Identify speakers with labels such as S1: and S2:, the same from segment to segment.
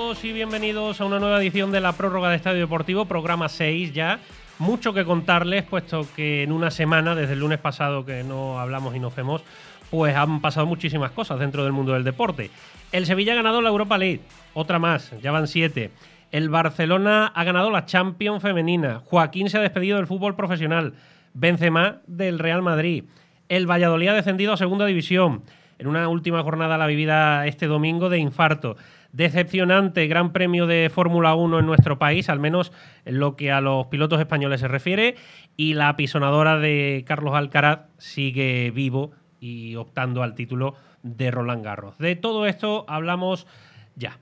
S1: todos y bienvenidos a una nueva edición de la prórroga de Estadio Deportivo, programa 6 ya. Mucho que contarles, puesto que en una semana, desde el lunes pasado que no hablamos y nos vemos, pues han pasado muchísimas cosas dentro del mundo del deporte. El Sevilla ha ganado la Europa League, otra más, ya van 7. El Barcelona ha ganado la Champions femenina. Joaquín se ha despedido del fútbol profesional. Benzema del Real Madrid. El Valladolid ha descendido a segunda división. En una última jornada la vivida este domingo de infarto. Decepcionante Gran Premio de Fórmula 1 en nuestro país, al menos en lo que a los pilotos españoles se refiere, y la apisonadora de Carlos Alcaraz sigue vivo y optando al título de Roland Garros. De todo esto hablamos ya.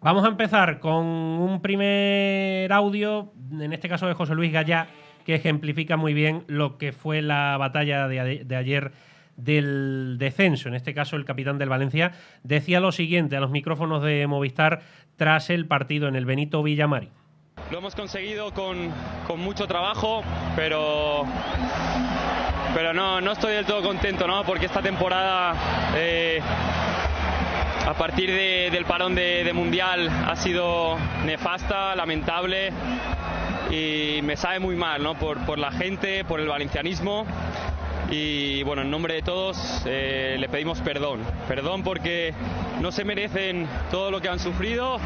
S1: Vamos a empezar con un primer audio, en este caso de José Luis Gallá, que ejemplifica muy bien lo que fue la batalla de ayer del descenso. En este caso, el capitán del Valencia decía lo siguiente a los micrófonos de Movistar tras el partido en el Benito Villamarín.
S2: Lo hemos conseguido con mucho trabajo, pero no estoy del todo contento, ¿no? Porque esta temporada, a partir del parón de Mundial, ha sido nefasta, lamentable, y me sabe muy mal, ¿no? Por la gente, por el valencianismo. Y bueno, en nombre de todos le pedimos perdón porque no se merecen todo lo que han sufrido,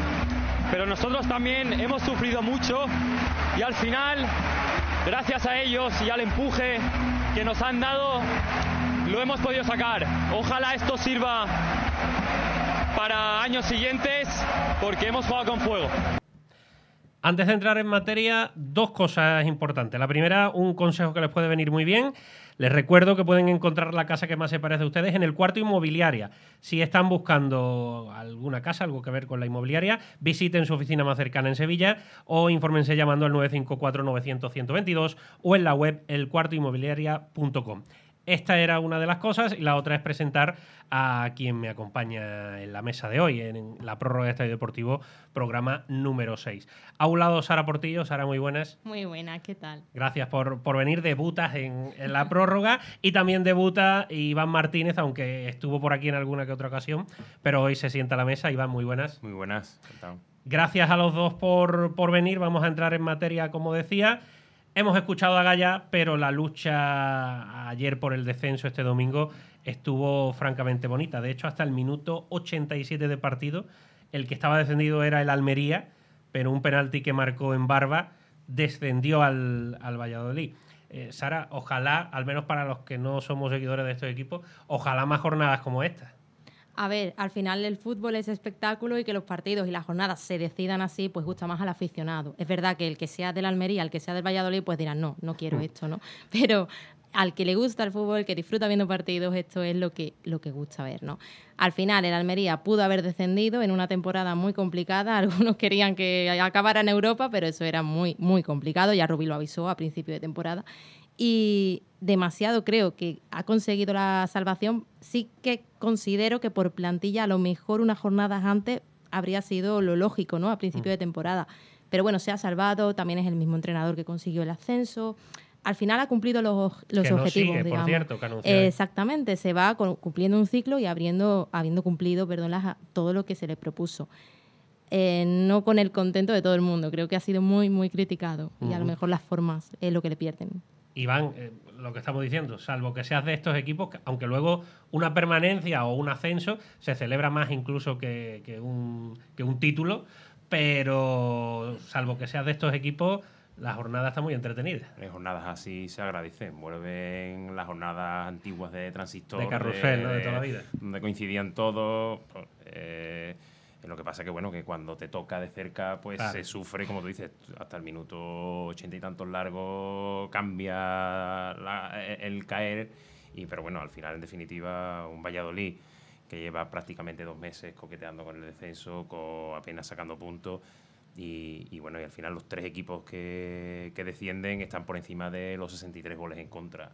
S2: pero nosotros también hemos sufrido mucho y al final, gracias a ellos y al empuje que nos han dado, lo hemos podido sacar. Ojalá esto sirva para años siguientes, porque hemos jugado con fuego.
S1: Antes de entrar en materia, dos cosas importantes. La primera, un consejo que les puede venir muy bien. Les recuerdo que pueden encontrar la casa que más se parece a ustedes en el Cuarto Inmobiliaria. Si están buscando alguna casa, algo que ver con la inmobiliaria, visiten su oficina más cercana en Sevilla o infórmense llamando al 954-900-122 o en la web elcuartoinmobiliaria.com. Esta era una de las cosas y la otra es presentar a quien me acompaña en la mesa de hoy, en la prórroga de Estadio Deportivo, programa número 6. A un lado, Sara Portillo. Sara, muy buenas.
S3: Muy buenas, ¿qué tal?
S1: Gracias por venir. Debutas en la prórroga y también debuta Iván Martínez, aunque estuvo por aquí en alguna que otra ocasión, pero hoy se sienta a la mesa. Iván, muy buenas.
S4: Muy buenas. ¿Qué tal?
S1: Gracias a los dos por venir. Vamos a entrar en materia, como decía. Hemos escuchado a Gallá, pero la lucha ayer por el descenso este domingo estuvo francamente bonita. De hecho, hasta el minuto 87 de partido, el que estaba descendido era el Almería, pero un penalti que marcó en Barba descendió al Valladolid. Sara, ojalá, al menos para los que no somos seguidores de estos equipos, ojalá más jornadas como esta.
S3: A ver, al final el fútbol es espectáculo y que los partidos y las jornadas se decidan así, pues gusta más al aficionado. Es verdad que el que sea del Almería, el que sea del Valladolid, pues dirán, no quiero esto, ¿no? Pero al que le gusta el fútbol, el que disfruta viendo partidos, esto es lo que gusta ver, ¿no? Al final, el Almería pudo haber descendido en una temporada muy complicada. Algunos querían que acabara en Europa, pero eso era muy, muy complicado. Ya Rubí lo avisó a principio de temporada. Y demasiado creo que ha conseguido la salvación. Sí que considero que por plantilla a lo mejor unas jornadas antes habría sido lo lógico, ¿no? A principio de temporada. Pero bueno, se ha salvado, también es el mismo entrenador que consiguió el ascenso. Al final ha cumplido los objetivos,
S1: sigue,
S3: digamos.
S1: por cierto, que anunció.
S3: Exactamente, se va cumpliendo un ciclo y habiendo cumplido, todo lo que se le propuso. No con el contento de todo el mundo, creo que ha sido muy, muy criticado y a lo mejor las formas es lo que le pierden.
S1: Iván, lo que estamos diciendo, salvo que seas de estos equipos, aunque luego una permanencia o un ascenso se celebra más incluso que un título, pero salvo que seas de estos equipos, la jornada está muy entretenida.
S4: Las jornadas así se agradecen. Vuelven las jornadas antiguas de Transistor.
S1: De carrusel, ¿no? De toda la vida.
S4: Donde coincidían todos. Lo que pasa que, bueno, que cuando te toca de cerca, pues claro, se sufre, como tú dices, hasta el minuto 80 y tantos largo cambia el caer. Pero bueno, al final, en definitiva, un Valladolid que lleva prácticamente 2 meses coqueteando con el descenso, apenas sacando puntos. Y bueno, y al final los 3 equipos que descienden están por encima de los 63 goles en contra.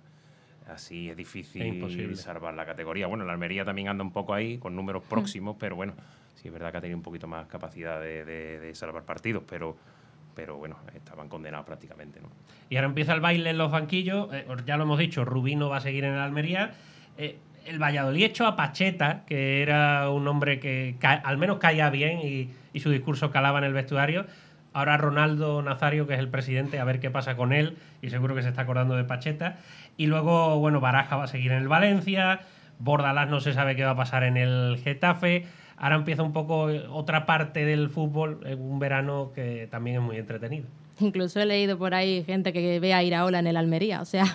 S4: Así es difícil salvar la categoría. Bueno, la Almería también anda un poco ahí, con números próximos, pero bueno, sí es verdad que ha tenido un poquito más capacidad de salvar partidos, pero bueno, estaban condenados prácticamente, ¿no? Y
S1: ahora empieza el baile en los banquillos. Ya lo hemos dicho, Rubí no va a seguir en el Almería. el Valladolid echó a Pacheta, que era un hombre que al menos caía bien y su discurso calaba en el vestuario. Ahora Ronaldo Nazario, que es el presidente, a ver qué pasa con él, y seguro que se está acordando de Pacheta. Y luego, bueno, Baraja va a seguir en el Valencia, Bordalás no se sabe qué va a pasar en el Getafe. Ahora empieza un poco otra parte del fútbol, un verano que también es muy entretenido.
S3: Incluso he leído por ahí gente que ve a Iraola en el Almería, o sea,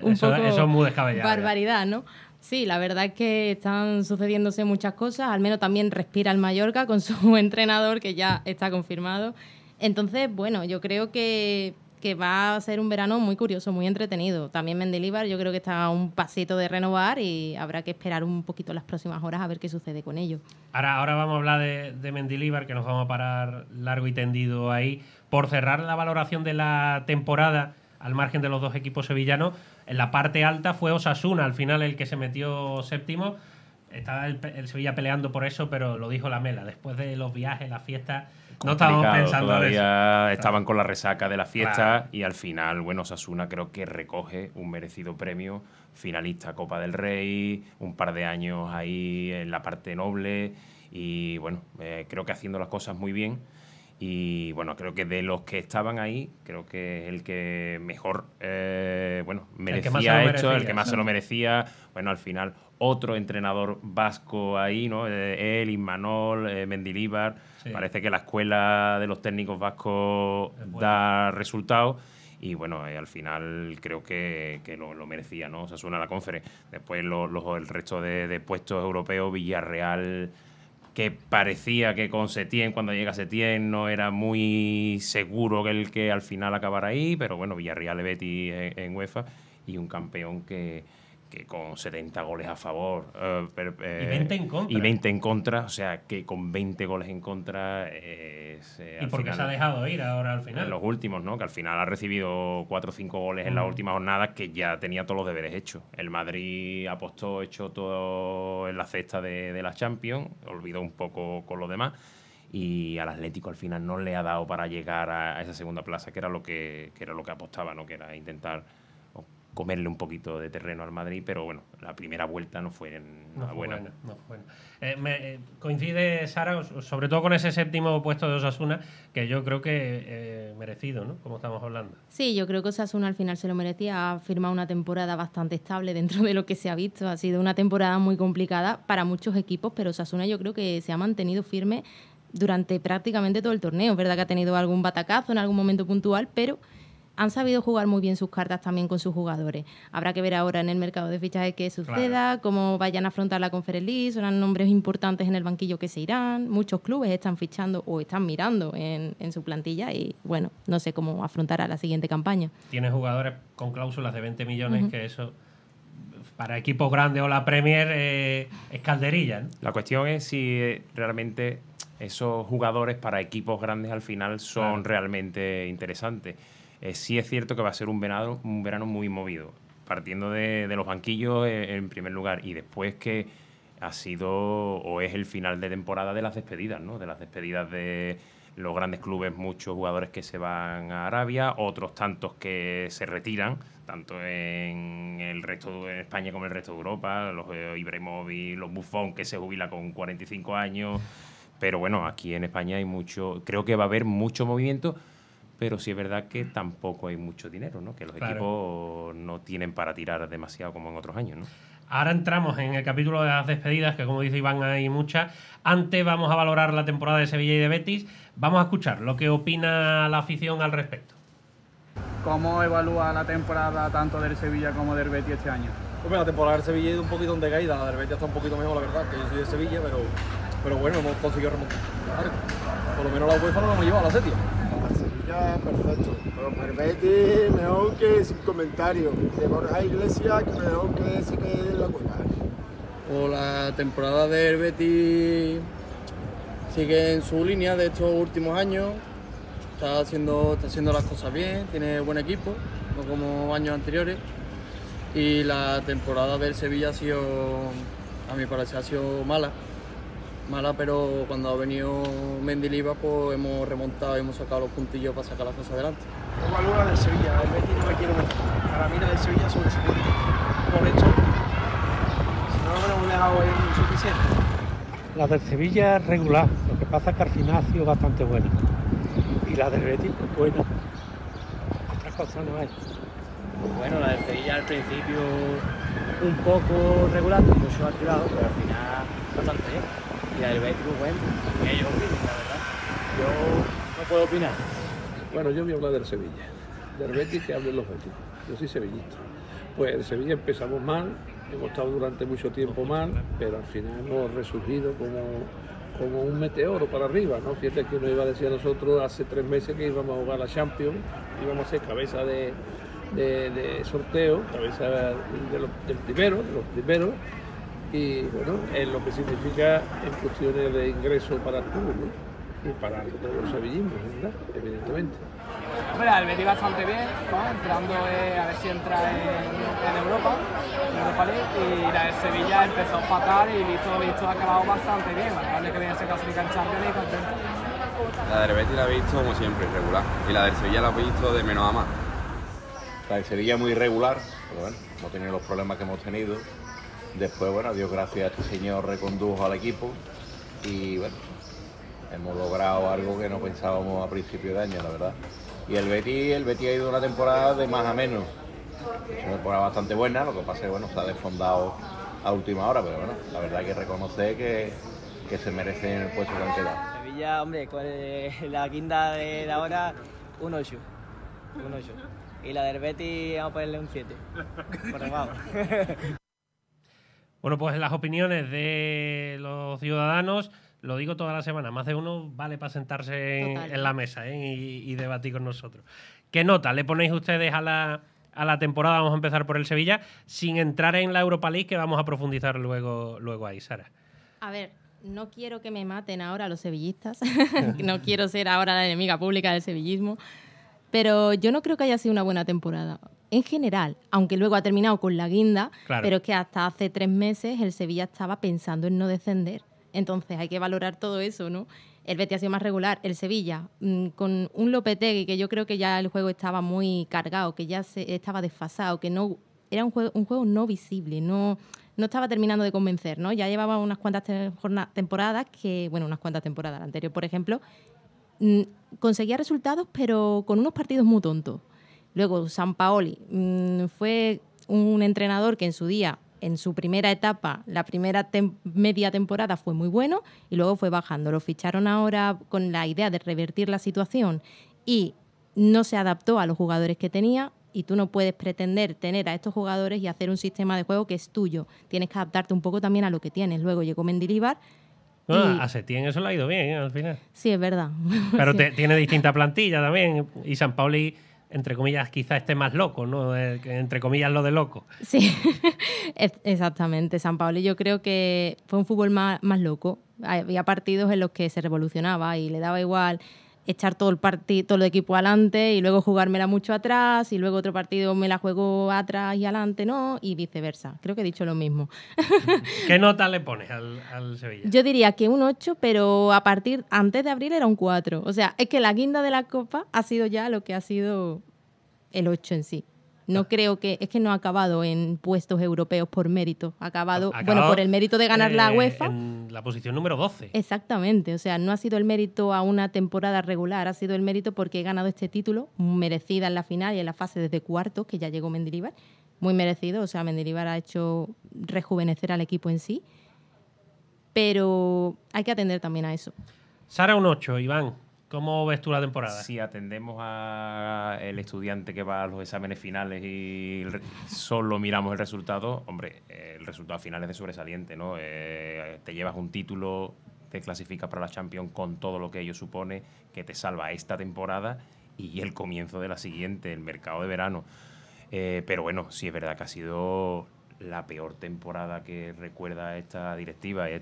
S1: eso es muy descabellado.
S3: Barbaridad, ¿no? Sí, la verdad es que están sucediéndose muchas cosas, al menos también respira el Mallorca con su entrenador, que ya está confirmado. Entonces, bueno, yo creo que va a ser un verano muy curioso, muy entretenido. También Mendilibar yo creo que está a un pasito de renovar y habrá que esperar un poquito las próximas horas a ver qué sucede con ello.
S1: Ahora vamos a hablar de Mendilibar, que nos vamos a parar largo y tendido ahí. Por cerrar la valoración de la temporada, al margen de los dos equipos sevillanos, en la parte alta fue Osasuna, al final el que se metió séptimo. Estaba el Sevilla peleando por eso, pero lo dijo Lamela, después de los viajes, las fiestas, no estábamos pensando
S4: todavía
S1: en eso.
S4: Estaban con la resaca de la fiesta, y al final, bueno, Osasuna creo que recoge un merecido premio, finalista Copa del Rey, un par de años ahí en la parte noble, y bueno, creo que haciendo las cosas muy bien. Y bueno, creo que de los que estaban ahí, creo que es el que mejor merecía esto, el que más se lo merecía. Bueno, al final, otro entrenador vasco ahí, ¿no? Él, Imanol, Mendilibar. Sí. Parece que la escuela de los técnicos vascos da resultados. Y bueno, al final creo que lo merecía, ¿no? Osasuna la Conference. Después el resto de puestos europeos, Villarreal, que parecía que con Setién, cuando llega Setién, no era muy seguro que el que al final acabara ahí, pero bueno, Villarreal y Betis en UEFA, y un campeón que con 70 goles a favor
S1: y 20 en contra.
S4: Y 20 en contra, o sea, que con 20 goles en contra es...
S1: ¿Y por qué se ha dejado ir ahora al final?
S4: En los últimos, ¿no? Que al final ha recibido 4 o 5 goles en las últimas jornadas, que ya tenía todos los deberes hechos. El Madrid apostó, echó todo en la cesta de la Champions, olvidó un poco con los demás, y al Atlético al final no le ha dado para llegar a esa segunda plaza, que era lo que apostaba, ¿no? Que era intentar comerle un poquito de terreno al Madrid, pero bueno, la primera vuelta no fue buena.
S1: No fue buena. Coincide, Sara, sobre todo con ese séptimo puesto de Osasuna, que yo creo que merecido, ¿no? Como estamos hablando.
S3: Sí, yo creo que Osasuna al final se lo merecía. Ha firmado una temporada bastante estable dentro de lo que se ha visto. Ha sido una temporada muy complicada para muchos equipos, pero Osasuna yo creo que se ha mantenido firme durante prácticamente todo el torneo. Es verdad que ha tenido algún batacazo en algún momento puntual, pero han sabido jugar muy bien sus cartas también con sus jugadores. Habrá que ver ahora en el mercado de fichajes qué suceda, cómo vayan a afrontar la Conference League. Son nombres importantes en el banquillo que se irán. Muchos clubes están fichando o están mirando en su plantilla y, bueno, no sé cómo afrontará la siguiente campaña.
S1: Tiene jugadores con cláusulas de 20 millones, que eso, para equipos grandes o la Premier, es calderilla, ¿no?
S4: La cuestión es si realmente esos jugadores para equipos grandes al final son realmente interesantes. Sí es cierto que va a ser un verano muy movido, partiendo de los banquillos en primer lugar, y después que ha sido o es el final de temporada de las despedidas, ¿no? De las despedidas de los grandes clubes, muchos jugadores que se van a Arabia, otros tantos que se retiran, tanto en el resto de España como en el resto de Europa, los Ibrahimovic, los Buffon, que se jubila con 45 años, pero bueno, aquí en España hay mucho, creo que va a haber mucho movimiento. Pero sí es verdad que tampoco hay mucho dinero, ¿no? Que los equipos no tienen para tirar demasiado como en otros años, ¿no?
S1: Ahora entramos en el capítulo de las despedidas, que como dice Iván hay muchas. Antes vamos a valorar la temporada de Sevilla y de Betis. Vamos a escuchar lo que opina la afición al respecto.
S5: ¿Cómo evalúa la temporada tanto del Sevilla como del Betis este año?
S6: Pues la temporada del Sevilla ha ido un poquito en decaída, la del Betis está un poquito mejor, la verdad, que yo soy de Sevilla, pero bueno, hemos conseguido remontar. Por lo menos la UEFA no nos hemos llevado a la séptima.
S7: Ya, perfecto. Pero para el Betis, mejor que sin comentario. De Borja Iglesias, que mejor que se quede en la cuenta.
S8: O la temporada del Betis sigue en su línea de estos últimos años. Está haciendo las cosas bien, tiene buen equipo, no como años anteriores. Y la temporada del Sevilla ha sido, a mi parecer, ha sido mala, pero cuando ha venido Mendilibar pues hemos remontado y hemos sacado los puntillos para sacar las cosas adelante.
S9: Evalúa la del Sevilla, el Betis no me quiero meter. Para mí la del Sevilla es sobresaliente. Por hecho, no hemos dejado suficiente.
S10: La del Sevilla es regular, lo que pasa es que al final ha sido bastante buena. Y la del Betis, pues buena. Otras cosas no hay.
S9: Bueno, la del Sevilla al principio un poco regular, con mucho altivado, pero al final bastante bien. Y la del Betis, pues bueno, que ellos opinen, la verdad. Yo no puedo opinar.
S11: Bueno, yo voy a hablar del Sevilla. Del Betis, que hablen los Betis. Yo soy sevillista. Pues el Sevilla empezamos mal, hemos estado durante mucho tiempo mal, pero al final hemos resurgido como un meteoro para arriba, ¿no? Fíjate que nos iba a decir a nosotros hace 3 meses que íbamos a jugar la Champions, íbamos a ser cabeza de sorteo, cabeza del primero, de los primeros, y bueno, es lo que significa en cuestiones de ingreso para el club, ¿no? Y para todos los sevillismos, ¿verdad? Evidentemente.
S9: Hombre, el Betis bastante bien, ¿no? Entrando a ver si entra en Europa League, y la del Sevilla empezó fatal y visto ha acabado bastante bien. El año que viene se clasifica en Champions League, contento.
S12: La del Betis la he visto como siempre, irregular, y la del Sevilla la he visto de menos a más.
S13: La del Sevilla muy irregular, pero bueno, hemos tenido los problemas que hemos tenido. Después, bueno, Dios gracias, este señor recondujo al equipo y bueno, hemos logrado algo que no pensábamos a principio de año, la verdad. Y el Betis ha ido una temporada de más a menos. Es una temporada bastante buena, lo que pasa es que bueno, se ha desfondado a última hora, pero bueno, la verdad hay que reconocer que se merecen el puesto que han quedado.
S9: Sevilla, hombre, con la quinta de ahora, un 8. Y la del Betis vamos a ponerle un 7. Por debajo.
S1: Bueno, pues las opiniones de los ciudadanos, lo digo toda la semana, más de uno vale para sentarse en la mesa y debatir con nosotros. ¿Qué nota le ponéis ustedes a la temporada? Vamos a empezar por el Sevilla, sin entrar en la Europa League, que vamos a profundizar luego ahí, Sara.
S3: A ver, no quiero que me maten ahora los sevillistas, no quiero ser ahora la enemiga pública del sevillismo, pero yo no creo que haya sido una buena temporada. En general, aunque luego ha terminado con la guinda, claro. Pero es que hasta hace 3 meses el Sevilla estaba pensando en no descender. Entonces hay que valorar todo eso, ¿no? El Betis ha sido más regular. El Sevilla, con un Lopetegui, que yo creo que ya el juego estaba muy cargado, que ya estaba desfasado, que no era un juego no visible, no estaba terminando de convencer, ¿no? Ya llevaba unas cuantas temporadas la anterior, por ejemplo, conseguía resultados, pero con unos partidos muy tontos. Luego, Sampaoli fue un entrenador que en su día, en su primera etapa, la primera media temporada fue muy bueno y luego fue bajando. Lo ficharon ahora con la idea de revertir la situación y no se adaptó a los jugadores que tenía, y tú no puedes pretender tener a estos jugadores y hacer un sistema de juego que es tuyo. Tienes que adaptarte un poco también a lo que tienes. Luego llegó Mendilibar.
S1: A Setién eso le ha ido bien, al final.
S3: Sí, es verdad.
S1: Pero
S3: sí.
S1: Tiene distinta plantilla también. Y Sampaoli, entre comillas, quizás esté más loco, ¿no? Entre comillas, lo de loco.
S3: Sí, exactamente. Sampaoli yo creo que fue un fútbol más loco. Había partidos en los que se revolucionaba y le daba igual echar todo el equipo adelante y luego jugármela mucho atrás, y luego otro partido me la juego atrás y adelante no, y viceversa. Creo que he dicho lo mismo.
S1: ¿Qué nota le pones al Sevilla?
S3: Yo diría que un 8, pero antes de abril era un 4. O sea, es que la guinda de la Copa ha sido ya lo que ha sido el 8 en sí. No creo que... Es que no ha acabado en puestos europeos por mérito. Ha acabado por el mérito de ganar la UEFA.
S1: En la posición número 12.
S3: Exactamente. O sea, no ha sido el mérito a una temporada regular. Ha sido el mérito porque he ganado este título, merecida en la final y en la fase desde cuartos, que ya llegó Mendilibar. Muy merecido. O sea, Mendilibar ha hecho rejuvenecer al equipo en sí. Pero hay que atender también a eso.
S1: Sara, un 8. Iván, ¿cómo ves tú la temporada?
S4: Si atendemos al estudiante que va a los exámenes finales y solo miramos el resultado, hombre, el resultado final es de sobresaliente, ¿no? Te llevas un título, te clasificas para la Champions con todo lo que ello supone, que te salva esta temporada y el comienzo de la siguiente, el mercado de verano. Pero bueno, sí es verdad que ha sido la peor temporada que recuerda esta directiva y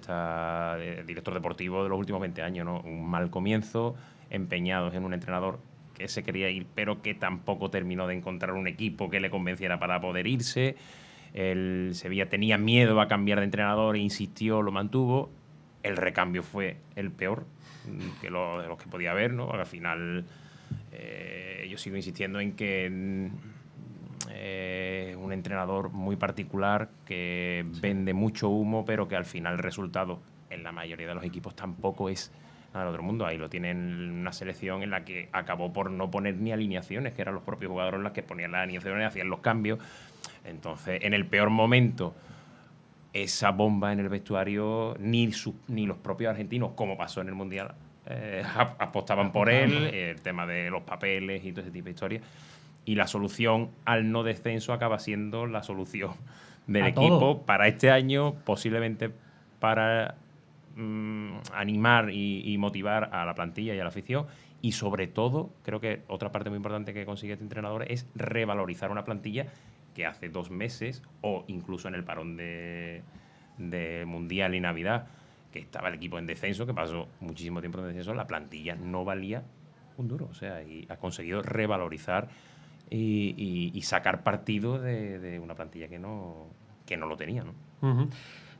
S4: director deportivo de los últimos 20 años, ¿no? Un mal comienzo, empeñados en un entrenador que se quería ir, pero que tampoco terminó de encontrar un equipo que le convenciera para poder irse. El Sevilla tenía miedo a cambiar de entrenador e insistió, lo mantuvo. El recambio fue el peor de los que podía haber, ¿no? Al final, yo sigo insistiendo en que un entrenador muy particular que vende mucho humo, pero que al final el resultado en la mayoría de los equipos tampoco es nada del otro mundo. Ahí lo tienen una selección en la que acabó por no poner ni alineaciones, que eran los propios jugadores los que ponían las alineaciones, hacían los cambios. Entonces, en el peor momento, esa bomba en el vestuario, ni los propios argentinos, como pasó en el Mundial, apostaban por él, el tema de los papeles y todo ese tipo de historias. Y la solución al no descenso acaba siendo la solución del equipo para este año, posiblemente para animar y motivar a la plantilla y a la afición. Y sobre todo, creo que otra parte muy importante que consigue este entrenador es revalorizar una plantilla que hace 2 meses, o incluso en el parón de Mundial y Navidad, que estaba el equipo en descenso, que pasó muchísimo tiempo en descenso, la plantilla no valía un duro. O sea, y ha conseguido revalorizar y sacar partido de una plantilla que no lo tenía, ¿no?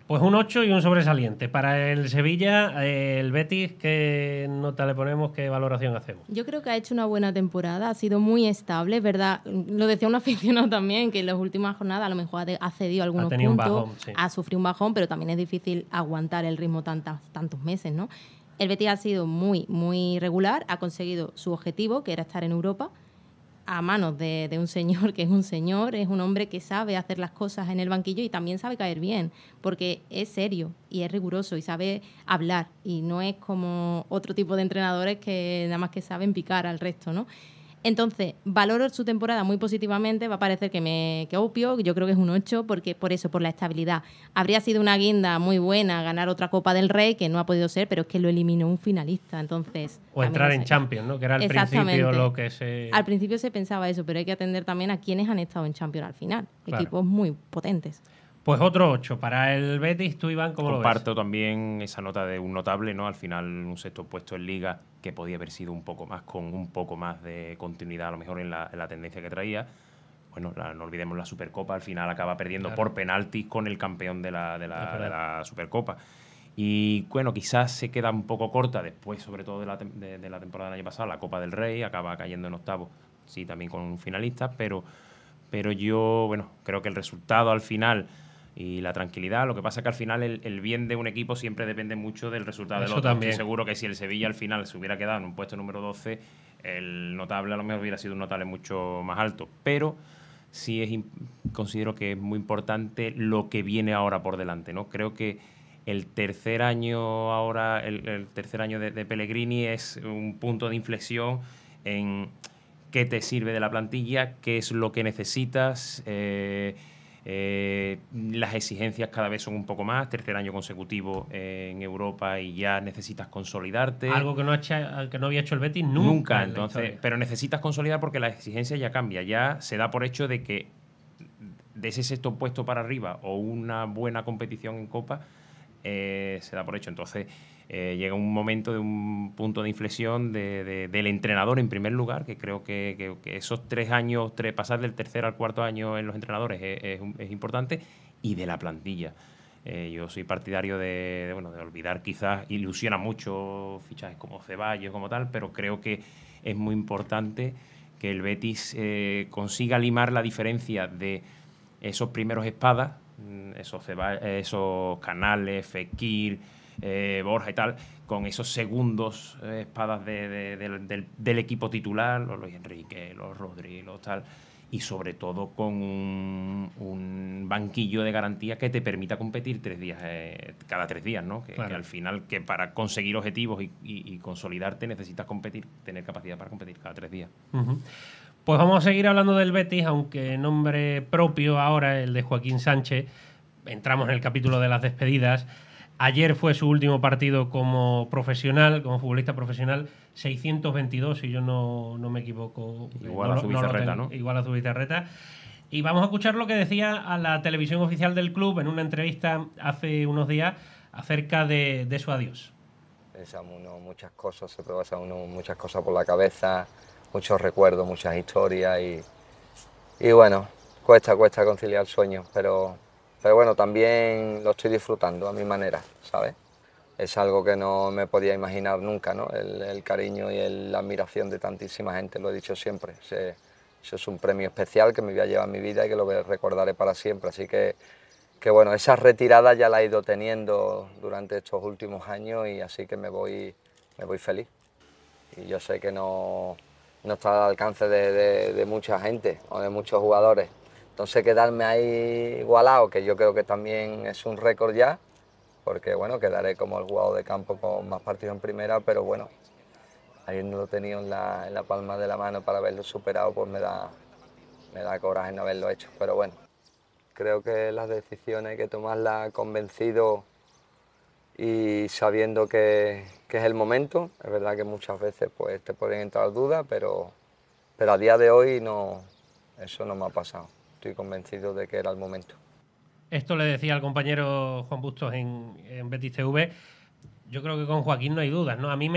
S1: Pues un 8 y un sobresaliente. Para el Sevilla, el Betis, ¿qué nota le ponemos? ¿Qué valoración hacemos?
S3: Yo creo que ha hecho una buena temporada, ha sido muy estable, ¿verdad? Lo decía un aficionado también, que en las últimas jornadas a lo mejor ha cedido algunos puntos, un bajón, sí. Ha sufrido un bajón, pero también es difícil aguantar el ritmo tantos meses, ¿no? El Betis ha sido muy, muy regular, ha conseguido su objetivo, que era estar en Europa, a manos de un señor que es un hombre que sabe hacer las cosas en el banquillo y también sabe caer bien, porque es serio y es riguroso y sabe hablar, y no es como otro tipo de entrenadores que nada más que saben picar al resto, ¿no? Entonces, valoro su temporada muy positivamente. Va a parecer que obvio, yo creo que es un 8, porque por eso, por la estabilidad. Habría sido una guinda muy buena ganar otra Copa del Rey, que no ha podido ser, pero es que lo eliminó un finalista, entonces...
S1: O entrar en Champions, ¿no? Que era al principio lo que se...
S3: Al principio se pensaba eso, pero hay que atender también a quienes han estado en Champions al final. Claro. Equipos muy potentes.
S1: Pues otro 8. Para el Betis, tú, Iván, ¿cómo lo ves?
S4: Comparto también esa nota de un notable, ¿no? Al final, un 6º puesto en Liga, que podía haber sido un poco más, con un poco más de continuidad, a lo mejor en la tendencia que traía. Bueno, no olvidemos la Supercopa, al final acaba perdiendo por penaltis con el campeón de la Supercopa. Y bueno, quizás se queda un poco corta después, sobre todo de la temporada del año pasado, la Copa del Rey, acaba cayendo en octavos, sí, también con un finalista, pero yo, bueno, creo que el resultado al final... y la tranquilidad, lo que pasa es que al final el bien de un equipo siempre depende mucho del resultado del otro.
S1: También.
S4: Estoy seguro que si el Sevilla al final se hubiera quedado en un puesto número 12, el notable a lo mejor hubiera sido un notable mucho más alto. Pero sí considero que es muy importante lo que viene ahora por delante, ¿no? Creo que el tercer año ahora, el tercer año de Pellegrini es un punto de inflexión en qué te sirve de la plantilla, qué es lo que necesitas. Las exigencias cada vez son un poco más, tercer año consecutivo en Europa y ya necesitas consolidarte.
S1: Algo que no había hecho el Betis nunca.
S4: Entonces, pero necesitas consolidar porque la exigencia ya cambia, ya se da por hecho de que de ese 6º puesto para arriba o una buena competición en Copa se da por hecho. Entonces llega un momento de un punto de inflexión del entrenador en primer lugar, que creo que esos 3 años, pasar del tercer al cuarto año en los entrenadores es importante, y de la plantilla. Yo soy partidario de olvidar, quizás ilusiona mucho fichajes como Ceballos, como tal, pero creo que es muy importante que el Betis consiga limar la diferencia de esos primeros espadas, esos Canales, Fekir, Borja y tal, con esos segundos espadas del equipo titular, los Luis Enrique, los Rodri, los tal, y sobre todo con un banquillo de garantía que te permita competir cada 3 días, ¿no?
S1: Claro.
S4: Que al final, que para conseguir objetivos y consolidarte necesitas competir, tener capacidad para competir cada 3 días.
S1: Uh-huh. Pues vamos a seguir hablando del Betis, aunque nombre propio ahora, el de Joaquín Sánchez. Entramos en el capítulo de las despedidas. Ayer fue su último partido como profesional, como futbolista profesional, 622, si yo no me equivoco.
S4: Igual a Zubizarreta, ¿no?
S1: Igual a Zubizarreta. Y vamos a escuchar lo que decía a la televisión oficial del club en una entrevista hace unos días acerca de su adiós.
S14: Pensamos muchas cosas, se puede pasar muchas cosas por la cabeza, muchos recuerdos, muchas historias y bueno, cuesta conciliar sueños, pero bueno, también lo estoy disfrutando a mi manera, ¿sabes? Es algo que no me podía imaginar nunca, ¿no? El cariño y la admiración de tantísima gente, lo he dicho siempre. eso es un premio especial que me voy a llevar en mi vida y que lo recordaré para siempre. Así que bueno, esa retirada ya la he ido teniendo durante estos últimos años y así que me voy feliz. Y yo sé que no está al alcance de mucha gente o de muchos jugadores. Entonces quedarme ahí igualado, que yo creo que también es un récord ya, porque bueno, quedaré como el jugador de campo con más partidos en primera, pero bueno, habiéndolo tenido en la palma de la mano para haberlo superado, pues me da coraje no haberlo hecho, pero bueno. Creo que las decisiones hay que tomarlas convencido y sabiendo que es el momento. Es verdad que muchas veces pues, te pueden entrar dudas, pero a día de hoy eso no me ha pasado. Estoy convencido de que era el momento.
S1: Esto le decía al compañero Juan Bustos en Betis TV. Yo creo que con Joaquín no hay dudas, ¿no? A mí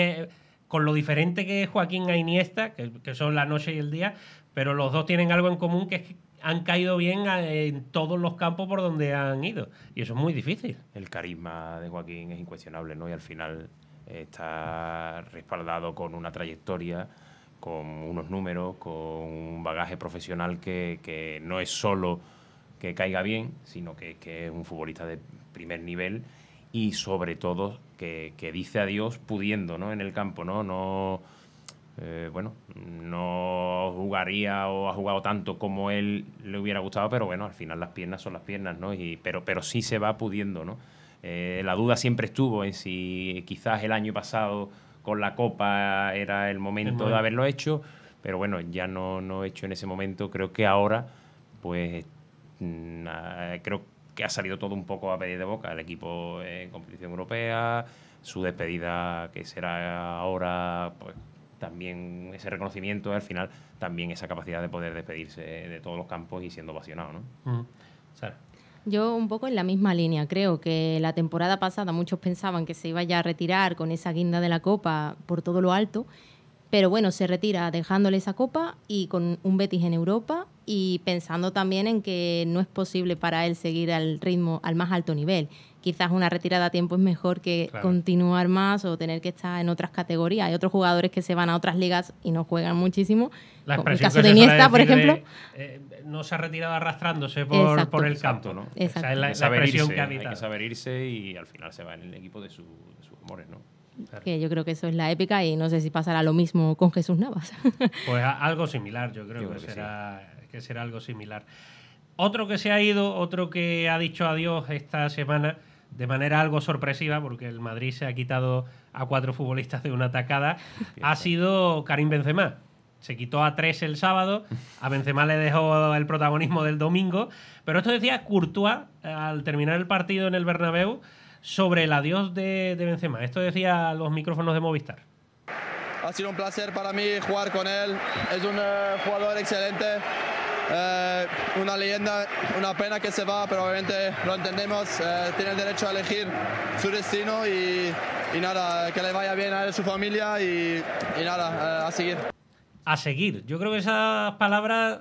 S1: con lo diferente que es Joaquín a Iniesta, que son la noche y el día, pero los dos tienen algo en común, que es que han caído bien en todos los campos por donde han ido. Y eso es muy difícil.
S4: El carisma de Joaquín es incuestionable, ¿no? Y al final está respaldado con una trayectoria, con unos números, con un bagaje profesional que no es solo que caiga bien, sino que es un futbolista de primer nivel y sobre todo que dice adiós pudiendo, ¿no? En el campo, ¿no? No jugaría o ha jugado tanto como él le hubiera gustado, pero bueno, al final las piernas son las piernas, ¿no? Pero sí se va pudiendo, ¿no? La duda siempre estuvo en si quizás el año pasado con la Copa era el momento de haberlo hecho, pero bueno, ya no he hecho en ese momento. Creo que ahora, pues, creo que ha salido todo un poco a pedir de boca. El equipo en competición europea, su despedida que será ahora, pues también ese reconocimiento, al final también esa capacidad de poder despedirse de todos los campos y siendo ovacionado, ¿no?
S1: Sara.
S3: Yo un poco en la misma línea. Creo que la temporada pasada muchos pensaban que se iba ya a retirar con esa guinda de la Copa por todo lo alto, pero bueno, se retira dejándole esa Copa y con un Betis en Europa y pensando también en que no es posible para él seguir al ritmo, al más alto nivel. Quizás una retirada a tiempo es mejor que continuar más o tener que estar en otras categorías. Hay otros jugadores que se van a otras ligas y no juegan muchísimo. El caso de Iniesta, por ejemplo.
S1: No se ha retirado arrastrándose por el campo, ¿no?
S3: Exacto.
S1: Esa es la expresión que habita.
S4: Hay que saber irse y al final se va en el equipo de sus amores, ¿no?
S3: Claro. Que yo creo que eso es la épica y no sé si pasará lo mismo con Jesús Navas.
S1: Pues algo similar, yo creo que será algo similar. Otro que se ha ido, otro que ha dicho adiós esta semana de manera algo sorpresiva, porque el Madrid se ha quitado a 4 futbolistas de una tacada, ha sido Karim Benzema. Se quitó a 3 el sábado, a Benzema le dejó el protagonismo del domingo, pero esto decía Courtois al terminar el partido en el Bernabéu sobre el adiós de Benzema. Esto decía a los micrófonos de Movistar.
S15: Ha sido un placer para mí jugar con él, es un jugador excelente. Una leyenda, una pena que se va, pero obviamente lo entendemos, tiene el derecho a elegir su destino y nada, que le vaya bien a él, su familia y nada, a seguir.
S1: A seguir. Yo creo que esas palabras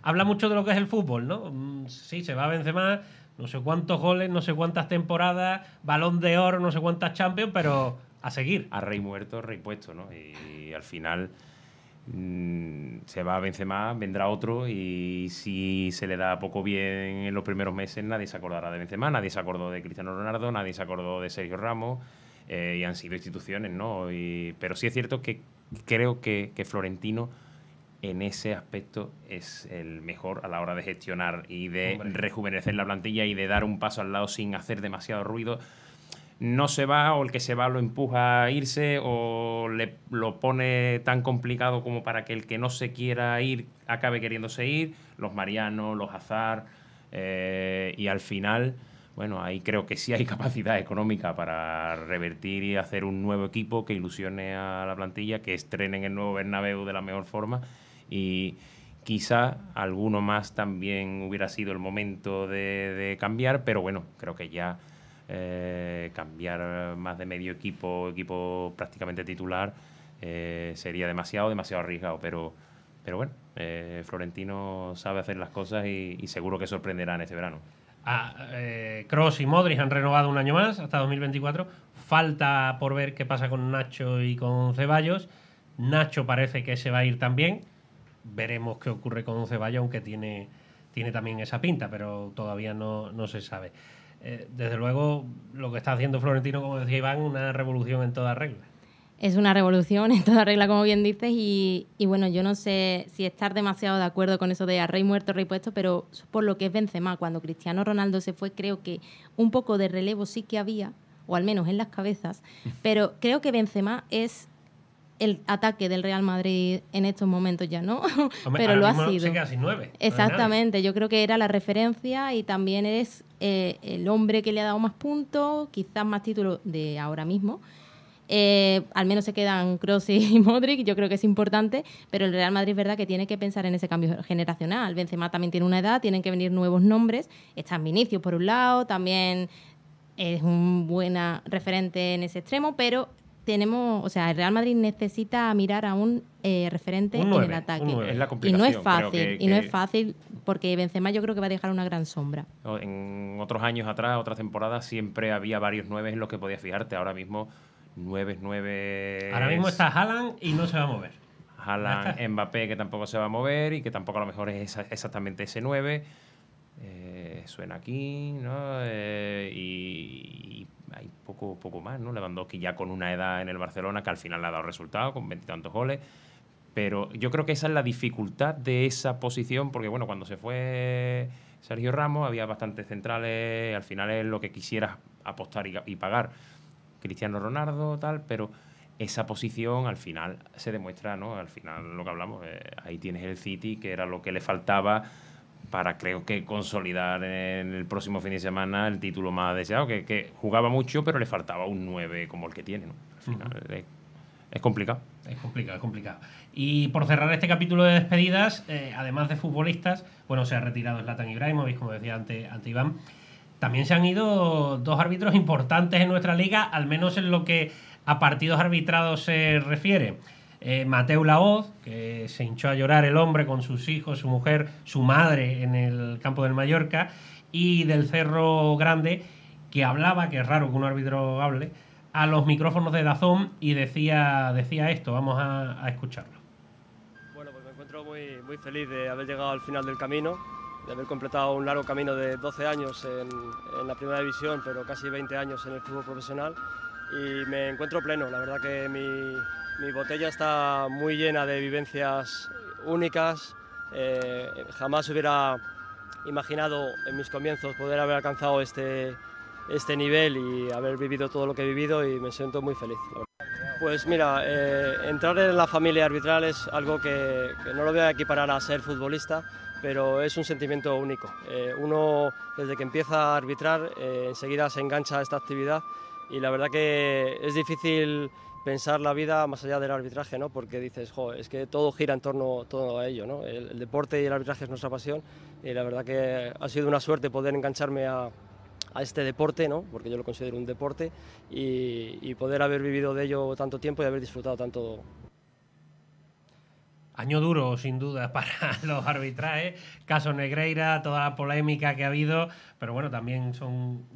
S1: hablan mucho de lo que es el fútbol, ¿no? Sí, se va Benzema, no sé cuántos goles, no sé cuántas temporadas, Balón de Oro, no sé cuántas Champions, pero a seguir.
S4: A rey muerto, rey puesto, ¿no? Y al final se va Benzema, vendrá otro y si se le da poco bien en los primeros meses nadie se acordará de Benzema, nadie se acordó de Cristiano Ronaldo, nadie se acordó de Sergio Ramos y han sido instituciones, ¿no? Pero sí es cierto que creo que Florentino en ese aspecto es el mejor a la hora de gestionar y de rejuvenecer la plantilla y de dar un paso al lado sin hacer demasiado ruido. No se va, o el que se va lo empuja a irse, o lo pone tan complicado como para que el que no se quiera ir acabe queriéndose ir. Los Mariano, los Hazard, y al final, bueno, ahí creo que sí hay capacidad económica para revertir y hacer un nuevo equipo que ilusione a la plantilla, que estrenen el nuevo Bernabéu de la mejor forma y quizá alguno más también hubiera sido el momento de cambiar, pero bueno, creo que ya cambiar más de medio equipo prácticamente titular, sería demasiado arriesgado, pero bueno, Florentino sabe hacer las cosas y seguro que sorprenderá en este verano.
S1: Kroos y Modric han renovado un año más hasta 2024. Falta por ver qué pasa con Nacho y con Ceballos. Nacho parece que se va a ir también. veremos qué ocurre con Ceballos, aunque tiene también esa pinta, pero todavía no se sabe. Desde luego, lo que está haciendo Florentino, como decía Iván, una revolución en toda regla.
S3: Es una revolución en toda regla, como bien dices, y bueno, yo no sé si estar demasiado de acuerdo con eso de a rey muerto, rey puesto, pero por lo que es Benzema, cuando Cristiano Ronaldo se fue, creo que un poco de relevo sí que había, o al menos en las cabezas, pero creo que Benzema es el ataque del Real Madrid en estos momentos ya, ¿no?
S1: Hombre,
S3: pero lo ha sido.
S1: Se queda sin 9.
S3: Exactamente, yo creo que era la referencia y también es el hombre que le ha dado más puntos, quizás más títulos de ahora mismo. Al menos se quedan Kroos y Modric, yo creo que es importante, pero el Real Madrid es verdad que tiene que pensar en ese cambio generacional. Benzema también tiene una edad, tienen que venir nuevos nombres. Está Vinicius por un lado, también es un buena referente en ese extremo, pero tenemos, o sea, el Real Madrid necesita mirar a un referente en el ataque.
S4: Es la
S3: y
S4: complicación.
S3: no es fácil, y no es fácil porque Benzema yo creo que va a dejar una gran sombra.
S4: En otros años atrás, otras temporadas, siempre había varios 9 en los que podías fijarte. Ahora mismo 9.
S1: Ahora mismo está Haaland y no se va a mover.
S4: Haaland, Mbappé, que tampoco se va a mover y que tampoco a lo mejor es exactamente ese 9. Suena aquí, ¿no? Y hay poco más, ¿no? Lewandowski ya con una edad en el Barcelona que al final le ha dado resultado, con 20 y tantos goles. Pero yo creo que esa es la dificultad de esa posición, porque bueno, cuando se fue Sergio Ramos había bastantes centrales, al final es lo que quisieras apostar y pagar. Cristiano Ronaldo, tal, pero esa posición al final se demuestra, ¿no? Al final lo que hablamos, ahí tienes el City, que era lo que le faltaba para, creo que, consolidar en el próximo fin de semana el título más deseado, que jugaba mucho, pero le faltaba un 9 como el que tiene, ¿no? Al final es complicado.
S1: Es complicado. Y por cerrar este capítulo de despedidas, además de futbolistas, bueno, se ha retirado Zlatan Ibrahimovic, como decía ante Iván. También se han ido 2 árbitros importantes en nuestra liga, al menos en lo que a partidos arbitrados se refiere. Mateu Laoz, que se hinchó a llorar el hombre con sus hijos, su mujer, su madre en el campo del Mallorca, y del Cerro Grande, que hablaba, que es raro que un árbitro hable, a los micrófonos de DAZN y decía esto. Vamos a escucharlo.
S16: Bueno, pues me encuentro muy feliz de haber llegado al final del camino, de haber completado un largo camino de 12 años en la primera división, pero casi 20 años en el fútbol profesional, y me encuentro pleno. La verdad que mi botella está muy llena de vivencias únicas. Jamás hubiera imaginado en mis comienzos poder haber alcanzado este nivel y haber vivido todo lo que he vivido, y me siento muy feliz, la verdad. Pues mira, entrar en la familia arbitral es algo que no lo voy a equiparar a ser futbolista, pero es un sentimiento único. Uno, desde que empieza a arbitrar, enseguida se engancha a esta actividad, y la verdad que es difícil pensar la vida más allá del arbitraje, ¿no? Porque dices, jo, es que todo gira en torno todo a ello, ¿no? El deporte y el arbitraje es nuestra pasión, y la verdad que ha sido una suerte poder engancharme a este deporte, ¿no? Porque yo lo considero un deporte, y poder haber vivido de ello tanto tiempo y haber disfrutado tanto.
S1: Año duro, sin duda, para los arbitrajes. Caso Negreira, toda la polémica que ha habido, pero bueno, también son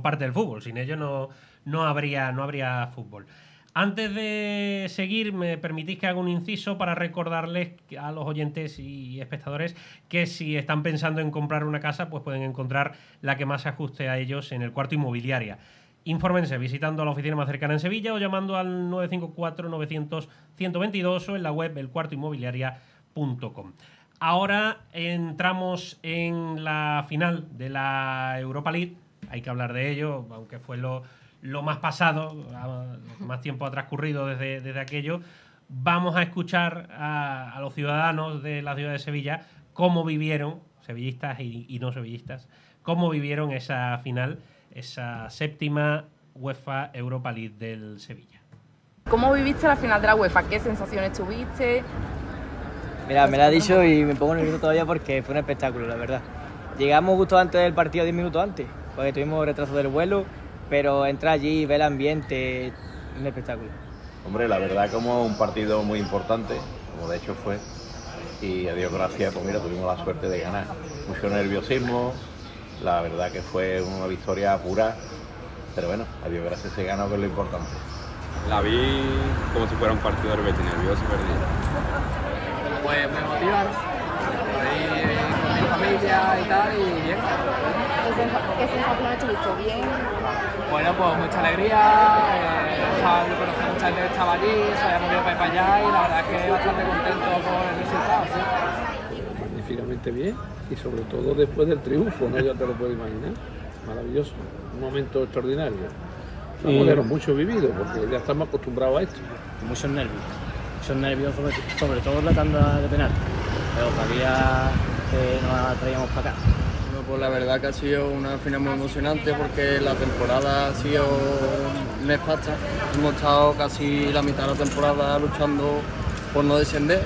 S1: parte del fútbol. Sin ello no habría fútbol. Antes de seguir, me permitís que haga un inciso para recordarles a los oyentes y espectadores que si están pensando en comprar una casa, pues pueden encontrar la que más se ajuste a ellos en el Cuarto Inmobiliaria. Infórmense visitando la oficina más cercana en Sevilla o llamando al 954-900-122 o en la web elcuartoinmobiliaria.com. Ahora entramos en la final de la Europa League. Hay que hablar de ello, aunque fue lo más pasado, lo más tiempo ha transcurrido desde aquello. Vamos a escuchar a los ciudadanos de la ciudad de Sevilla cómo vivieron, sevillistas y no sevillistas, cómo vivieron esa final, esa séptima UEFA Europa League del Sevilla.
S17: ¿Cómo viviste la final de la UEFA? ¿Qué sensaciones tuviste?
S18: Mira, me lo ha dicho y me pongo nervioso todavía porque fue un espectáculo, la verdad. Llegamos justo antes del partido, 10 minutos antes, porque tuvimos retraso del vuelo, pero entrar allí, ver el ambiente, un espectáculo.
S13: Hombre, la verdad como un partido muy importante, como de hecho fue, y a Dios gracias, pues mira, tuvimos la suerte de ganar. Mucho nerviosismo, la verdad que fue una victoria pura, pero bueno, a Dios gracias se ganó, que es lo importante.
S12: La vi como si fuera un partido de Betis, nervioso y perdido.
S9: pues me motiva, ¿no? Ahí con mi familia y tal, y bien.
S17: ¿Qué sensaciones tuviste? ¿Bien?
S9: Bueno, pues mucha alegría, yo conocí a mucha gente que estaba allí, se había movido para allá y la verdad es que bastante contento con el resultado, sí.
S11: Magníficamente bien y sobre todo después del triunfo, ¿no? Ya te lo puedes imaginar. Maravilloso, un momento extraordinario. Vamos a mucho vivido porque ya estamos acostumbrados a esto.
S18: Muchos nervios sobre todo en la tanda de penalti, pero todavía nos la traíamos para acá.
S8: Bueno, pues la verdad que ha sido una final muy emocionante porque la temporada ha sido nefasta. Hemos estado casi la mitad de la temporada luchando por no descender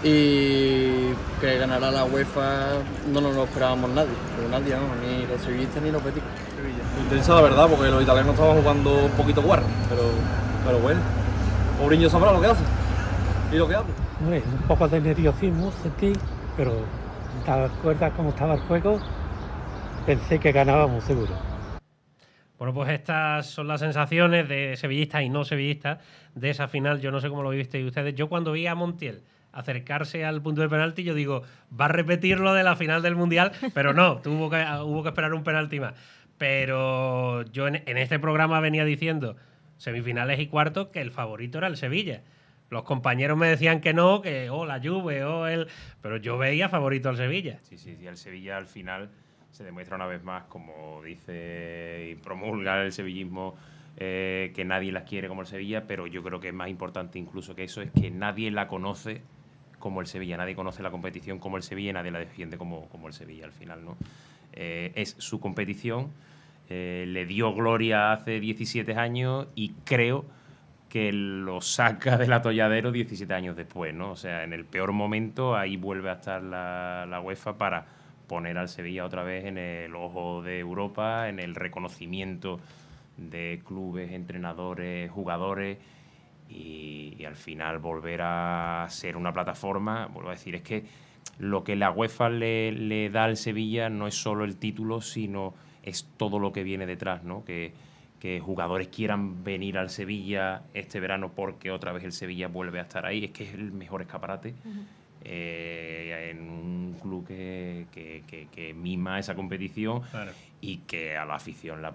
S8: y que ganara la UEFA no nos lo esperábamos nadie, pero nadie, ¿no? Ni los sevillistas ni los béticos.
S6: Intensa la verdad, porque los italianos estaban jugando un poquito guarro, pero bueno, Mourinho sabrá lo que hace y lo que hace.
S10: Un poco de nerviosismo sentí, pero ¿te acuerdas cómo estaba el juego? Pensé que ganábamos seguro.
S1: Bueno, pues estas son las sensaciones de sevillistas y no sevillistas de esa final. Yo no sé cómo lo visteis ustedes. Yo cuando vi a Montiel acercarse al punto de penalti, yo digo, va a repetir lo de la final del Mundial, pero no, hubo que esperar un penalti más. Pero yo en este programa venía diciendo, semifinales y cuartos, que el favorito era el Sevilla. Los compañeros me decían que no, que la Juve, pero yo veía favorito al Sevilla.
S4: Sí, el Sevilla al final se demuestra una vez más, como dice y promulga el sevillismo, que nadie las quiere como el Sevilla, pero yo creo que es más importante incluso que eso, es que nadie la conoce como el Sevilla, nadie conoce la competición como el Sevilla y nadie la defiende como el Sevilla al final, ¿no? Es su competición, le dio gloria hace 17 años y creo que lo saca del atolladero 17 años después, ¿no? O sea, en el peor momento ahí vuelve a estar la UEFA para poner al Sevilla otra vez en el ojo de Europa, en el reconocimiento de clubes, entrenadores, jugadores y al final volver a ser una plataforma. Vuelvo a decir, es que lo que la UEFA le da al Sevilla no es solo el título, sino es todo lo que viene detrás, ¿no? Que jugadores quieran venir al Sevilla este verano porque otra vez el Sevilla vuelve a estar ahí. Es que es el mejor escaparate en un club que mima esa competición, claro, y que a la afición la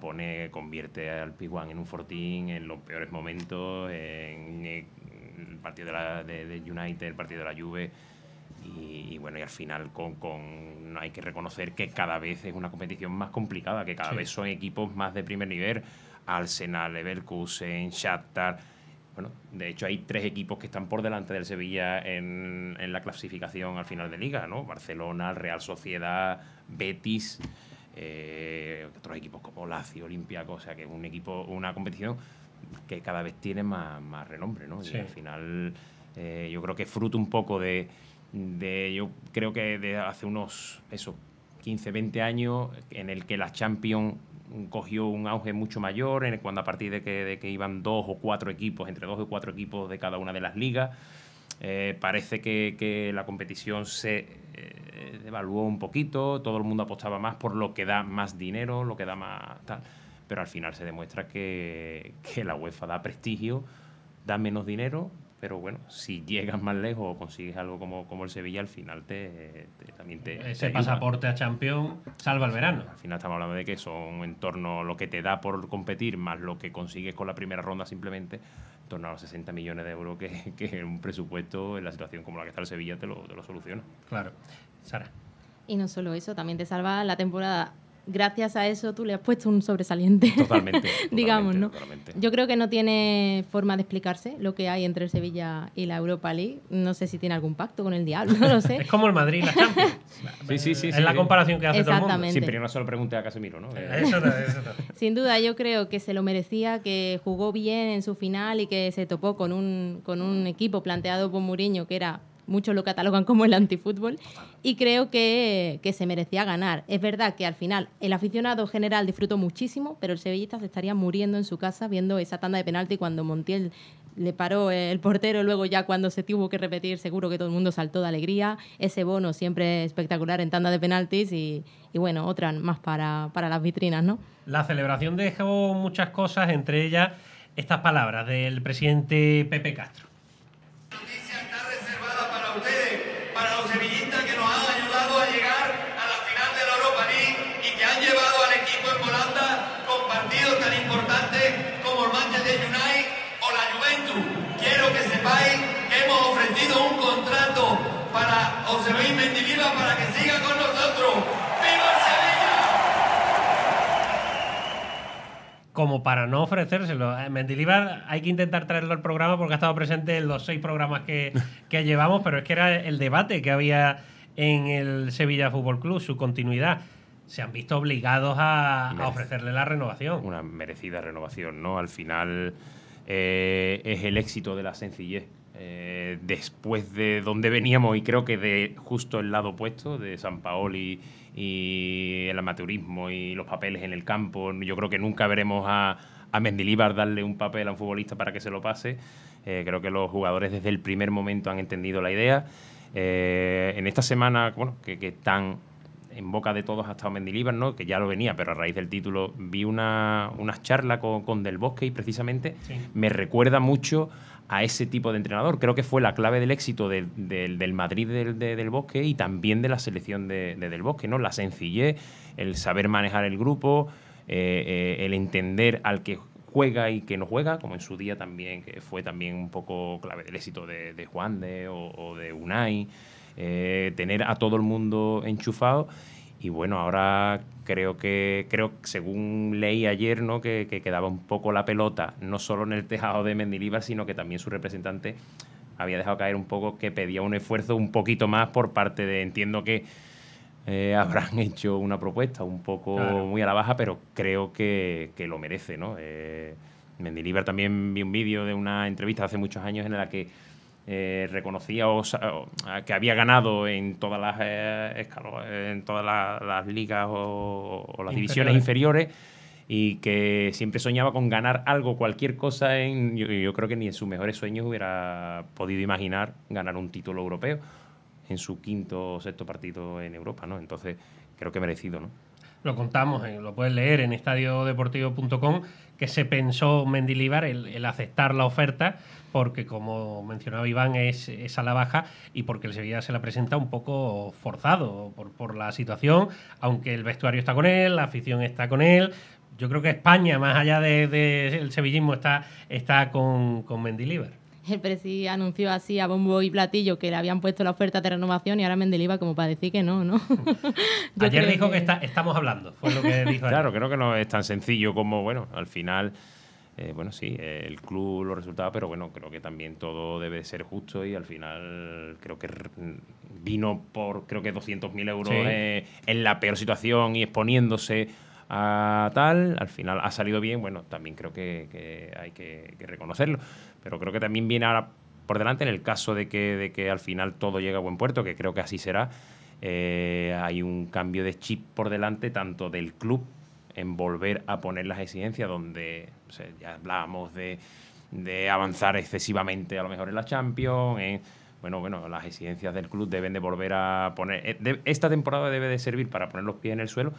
S4: convierte al Piguán en un fortín en los peores momentos, en el partido de United, el partido de la Juve. Y bueno, y al final hay que reconocer que cada vez es una competición más complicada, que cada vez son equipos más de primer nivel. Arsenal, Leverkusen, Shakhtar. Bueno, de hecho hay 3 equipos que están por delante del Sevilla en la clasificación al final de liga, ¿no? Barcelona, Real Sociedad, Betis, otros equipos como Lazio, Olympiacos, o sea que es una competición que cada vez tiene más renombre, ¿no? Sí. Y al final yo creo que es fruto un poco yo creo que de hace unos 15, 20 años en el que la Champions cogió un auge mucho mayor, cuando a partir de que iban 2 o 4 equipos, entre 2 o 4 equipos de cada una de las ligas, parece que la competición se devaluó un poquito, todo el mundo apostaba más por lo que da más dinero, lo que da más tal, pero al final se demuestra que la UEFA da prestigio, da menos dinero, pero bueno, si llegas más lejos o consigues algo como el Sevilla, al final también te
S1: ese
S4: ayuda.
S1: Pasaporte a Champions salva el verano.
S4: Al final estamos hablando de que son en torno a lo que te da por competir más lo que consigues con la primera ronda simplemente, en torno a los 60 millones de euros que un presupuesto en la situación como la que está el Sevilla te lo soluciona.
S1: Claro. Sara.
S3: Y no solo eso, también te salva la temporada. Gracias a eso tú le has puesto un sobresaliente.
S4: Totalmente.
S3: Digamos, ¿no?
S4: Totalmente.
S3: Yo creo que no tiene forma de explicarse lo que hay entre el Sevilla y la Europa League. No sé si tiene algún pacto con el diablo, no lo sé.
S1: Es como el Madrid y la Champions.
S4: Sí.
S1: Es la comparación que hace todo el mundo.
S4: Siempre no se lo pregunté a Casemiro, ¿no?
S1: Eso no.
S3: Sin duda, yo creo que se lo merecía, que jugó bien en su final y que se topó con un equipo planteado por Mourinho que era... Muchos lo catalogan como el antifútbol y creo que se merecía ganar. Es verdad que al final el aficionado general disfrutó muchísimo, pero el sevillista se estaría muriendo en su casa viendo esa tanda de penalti cuando Montiel le paró el portero. Luego ya cuando se tuvo que repetir, seguro que todo el mundo saltó de alegría. Ese bono siempre espectacular en tanda de penaltis y bueno, otra más para las vitrinas, ¿no?
S1: La celebración dejó muchas cosas, entre ellas estas palabras del presidente Pepe Castro.
S19: Está reservada para ustedes.
S1: como para no ofrecérselo. Mendilibar hay que intentar traerlo al programa porque ha estado presente en los 6 programas que llevamos, pero es que era el debate que había en el Sevilla Fútbol Club, su continuidad. Se han visto obligados a ofrecerle la renovación.
S4: Una merecida renovación, ¿no? Al final es el éxito de la sencillez. Después de donde veníamos, y creo que de justo el lado opuesto, de Sampaoli y el amateurismo y los papeles en el campo, yo creo que nunca veremos a Mendilibar darle un papel a un futbolista para que se lo pase. Creo que los jugadores desde el primer momento han entendido la idea. En esta semana, bueno, que están en boca de todos ha estado Mendilibar, ¿no? Que ya lo venía, pero a raíz del título vi unas charlas con Del Bosque y precisamente me recuerda mucho a ese tipo de entrenador. Creo que fue la clave del éxito del Madrid Del Bosque y también de la selección de Del Bosque, ¿no? La sencillez, el saber manejar el grupo, el entender al que juega y que no juega, como en su día también, que fue también un poco clave del éxito de Juande o de Unai, tener a todo el mundo enchufado. Y bueno, ahora creo que según leí ayer, ¿no? que quedaba un poco la pelota, no solo en el tejado de Mendilibar, sino que también su representante había dejado caer un poco que pedía un esfuerzo un poquito más por parte de, entiendo que habrán hecho una propuesta un poco muy a la baja, pero creo que lo merece, ¿no? Mendilibar, también vi un vídeo de una entrevista hace muchos años en la que reconocía que había ganado en todas las en todas las ligas o las divisiones inferiores, y que siempre soñaba con ganar algo, cualquier cosa. Yo creo que ni en sus mejores sueños hubiera podido imaginar ganar un título europeo en su 5º o 6º partido en Europa, ¿no? Entonces creo que merecido, ¿no?
S1: Lo contamos, lo puedes leer en estadiodeportivo.com, que se pensó Mendilibar el aceptar la oferta, porque como mencionaba Iván es a la baja y porque el Sevilla se la presenta un poco forzado por la situación, aunque el vestuario está con él, la afición está con él. Yo creo que España, más allá del sevillismo, está con Mendilibar.
S3: El presi anunció así a bombo y platillo que le habían puesto la oferta de renovación y ahora Mendilibar como para decir que no, ¿no?
S1: Ayer dijo que estamos hablando, fue lo que dijo.
S4: Claro, creo que no es tan sencillo como, bueno, al final, bueno, sí, el club, los resultados, pero bueno, creo que también todo debe ser justo y al final creo que vino por, creo que 200.000 euros en la peor situación y exponiéndose a tal, al final ha salido bien. Bueno, también creo que hay que reconocerlo, pero creo que también viene ahora por delante, en el caso de que al final todo llegue a buen puerto, que creo que así será. Hay un cambio de chip por delante, tanto del club en volver a poner las exigencias donde, o sea, ya hablábamos de avanzar excesivamente a lo mejor en la Champions, bueno, las exigencias del club deben de volver a poner, esta temporada debe de servir para poner los pies en el suelo.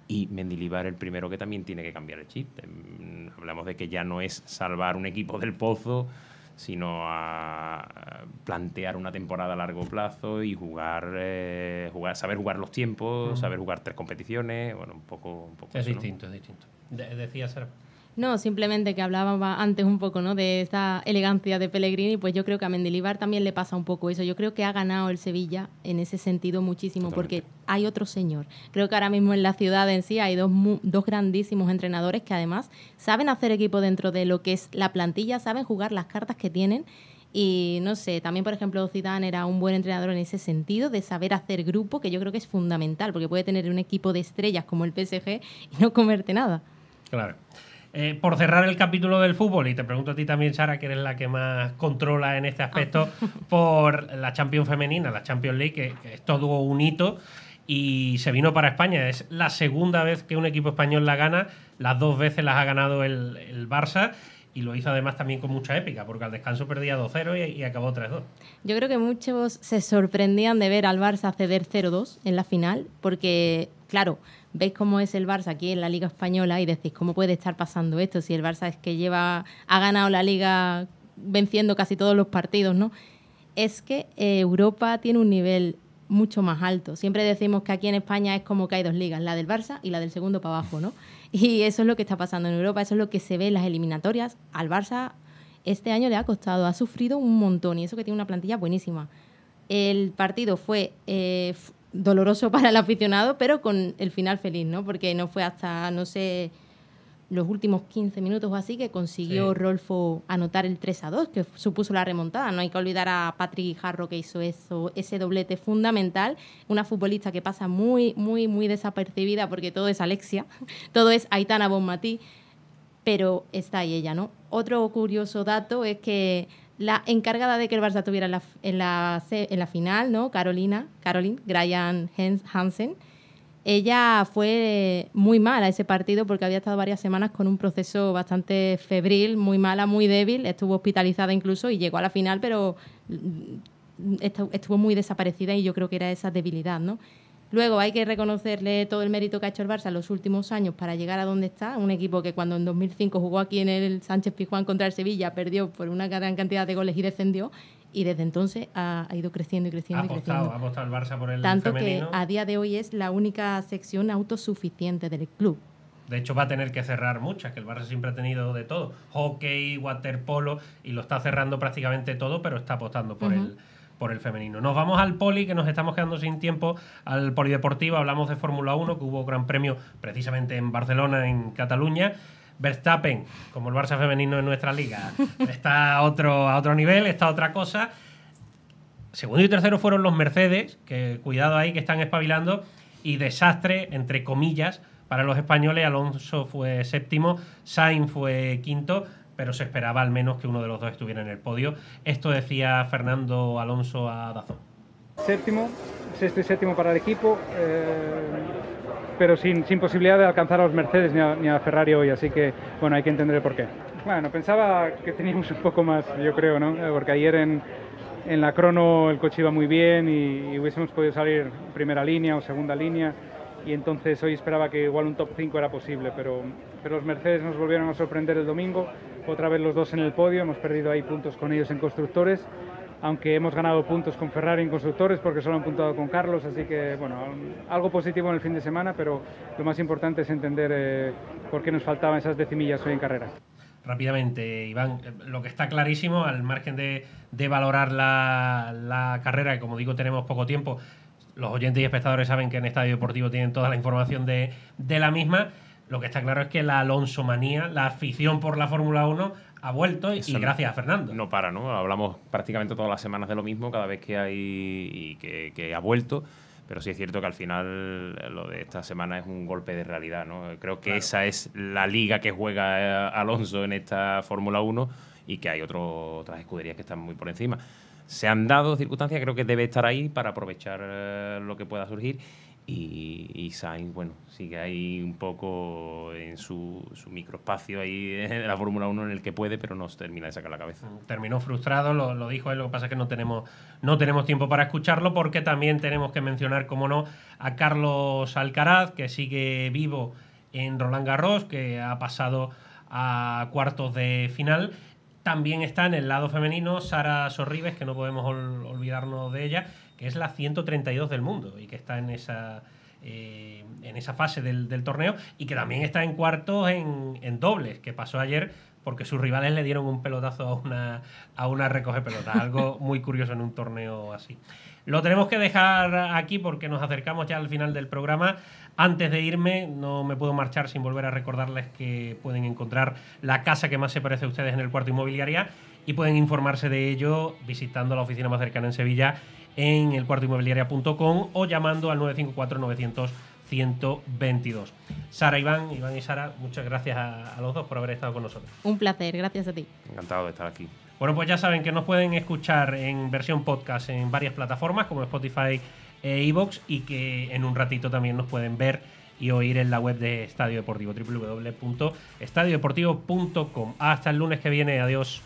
S4: Y Mendilibar el primero que también tiene que cambiar el chip. Hablamos de que ya no es salvar un equipo del pozo, sino a plantear una temporada a largo plazo y saber jugar los tiempos, saber jugar 3 competiciones. Bueno, un poco
S1: es
S4: eso,
S1: distinto,
S4: ¿no?
S1: Es distinto. Decía Sara.
S3: No, simplemente que hablaba antes un poco, ¿no?, de esta elegancia de Pellegrini, pues yo creo que a Mendilibar también le pasa un poco eso. Yo creo que ha ganado el Sevilla en ese sentido muchísimo. Totalmente. Porque hay otro señor. Creo que ahora mismo en la ciudad en sí hay dos grandísimos entrenadores que además saben hacer equipo dentro de lo que es la plantilla, saben jugar las cartas que tienen. Y no sé, también por ejemplo Zidane era un buen entrenador en ese sentido, de saber hacer grupo, que yo creo que es fundamental, porque puede tener un equipo de estrellas como el PSG y no comerte nada.
S1: Claro. Por cerrar el capítulo del fútbol, y te pregunto a ti también, Sara, que eres la que más controla en este aspecto, por la Champions femenina, la Champions League, que es todo un hito y se vino para España. Es la segunda vez que un equipo español la gana, las 2 veces las ha ganado el Barça, y lo hizo además también con mucha épica, porque al descanso perdía 2-0 y acabó 3-2.
S3: Yo creo que muchos se sorprendían de ver al Barça ceder 0-2 en la final, porque, claro, veis cómo es el Barça aquí en la Liga Española y decís, ¿cómo puede estar pasando esto? Si el Barça es que ha ganado la Liga venciendo casi todos los partidos, ¿no? Es que Europa tiene un nivel mucho más alto. Siempre decimos que aquí en España es como que hay 2 ligas, la del Barça y la del segundo para abajo, ¿no? Y eso es lo que está pasando en Europa, eso es lo que se ve en las eliminatorias. Al Barça este año le ha costado, ha sufrido un montón, y eso que tiene una plantilla buenísima. El partido fue doloroso para el aficionado, pero con el final feliz, ¿no? Porque no fue hasta, no sé, los últimos 15 minutos o así, que consiguió Rolfo anotar el 3-2, que supuso la remontada. No hay que olvidar a Patrick Jarro, que hizo ese doblete fundamental. Una futbolista que pasa muy, muy, muy desapercibida, porque todo es Alexia, todo es Aitana Bonmatí, pero está ahí ella, ¿no? Otro curioso dato es que la encargada de que el Barça tuviera en la final, ¿no? Caroline Graham Hansen, ella fue muy mala ese partido porque había estado varias semanas con un proceso bastante febril, muy mala, muy débil, estuvo hospitalizada incluso y llegó a la final, pero estuvo muy desaparecida y yo creo que era esa debilidad, ¿no? Luego hay que reconocerle todo el mérito que ha hecho el Barça en los últimos años para llegar a donde está, un equipo que cuando en 2005 jugó aquí en el Sánchez-Pizjuán contra el Sevilla, perdió por una gran cantidad de goles y descendió. Y desde entonces ha ido creciendo y creciendo y creciendo.
S1: Ha apostado el Barça por el
S3: Tanto
S1: femenino.
S3: Que a día de hoy es la única sección autosuficiente del club.
S1: De hecho va a tener que cerrar muchas, que el Barça siempre ha tenido de todo. Hockey, waterpolo, y lo está cerrando prácticamente todo, pero está apostando por el femenino. Nos vamos al poli, que nos estamos quedando sin tiempo, al polideportivo. Hablamos de Fórmula 1, que hubo gran premio precisamente en Barcelona, en Cataluña. Verstappen, como el Barça femenino en nuestra liga, está a otro nivel, está a otra cosa. Segundo y tercero fueron los Mercedes, que cuidado ahí, que están espabilando, y desastre, entre comillas, para los españoles. Alonso fue séptimo, Sainz fue quinto, pero se esperaba al menos que uno de los dos estuviera en el podio. Esto decía Fernando Alonso a DAZN.
S19: Sexto y séptimo para el equipo, pero sin posibilidad de alcanzar a los Mercedes ni a Ferrari hoy, así que bueno, hay que entender el porqué. Bueno, pensaba que teníamos un poco más, yo creo, ¿no? Porque ayer en la crono el coche iba muy bien y hubiésemos podido salir primera línea o segunda línea, y entonces hoy esperaba que igual un top 5 era posible, pero los Mercedes nos volvieron a sorprender el domingo, otra vez los dos en el podio, hemos perdido ahí puntos con ellos en constructores, aunque hemos ganado puntos con Ferrari en constructores porque solo han puntado con Carlos, así que bueno, algo positivo en el fin de semana, pero lo más importante es entender por qué nos faltaban esas decimillas hoy en carrera.
S1: Rápidamente, Iván, lo que está clarísimo, al margen de valorar la carrera, que como digo tenemos poco tiempo, los oyentes y espectadores saben que en Estadio Deportivo tienen toda la información de la misma. Lo que está claro es que la Alonso manía, la afición por la Fórmula 1 ha vuelto y gracias a Fernando.
S4: No para, ¿no? Hablamos prácticamente todas las semanas de lo mismo, cada vez que hay y que ha vuelto, pero sí es cierto que al final lo de esta semana es un golpe de realidad, ¿no? Creo que esa es la liga que juega Alonso en esta Fórmula 1 y que hay otras escuderías que están muy por encima. Se han dado circunstancias, creo que debe estar ahí para aprovechar lo que pueda surgir. Y Sainz, bueno, sigue ahí un poco en su microespacio ahí en la Fórmula 1 en el que puede, pero no se termina de sacar la cabeza.
S1: Terminó frustrado, lo dijo él, lo que pasa es que no tenemos tiempo para escucharlo, porque también tenemos que mencionar, como no, a Carlos Alcaraz, que sigue vivo en Roland Garros, que ha pasado a cuartos de final. También está en el lado femenino Sara Sorribes, que no podemos olvidarnos de ella, que es la 132 del mundo y que está en esa fase del torneo, y que también está en cuartos en dobles, que pasó ayer porque sus rivales le dieron un pelotazo a una recoge pelotas. Algo muy curioso en un torneo así. Lo tenemos que dejar aquí porque nos acercamos ya al final del programa. Antes de irme, no me puedo marchar sin volver a recordarles que pueden encontrar la casa que más se parece a ustedes en el Cuarto Inmobiliaria, y pueden informarse de ello visitando la oficina más cercana en Sevilla en elcuartoinmobiliaria.com o llamando al 954-900-122. Sara, Iván y Sara, muchas gracias a los dos por haber estado con nosotros.
S3: Un placer, gracias a ti.
S4: Encantado de estar aquí.
S1: Bueno, pues ya saben que nos pueden escuchar en versión podcast en varias plataformas como Spotify e iVoox, y que en un ratito también nos pueden ver y oír en la web de Estadio Deportivo, www.estadiodeportivo.com. Hasta el lunes que viene, adiós.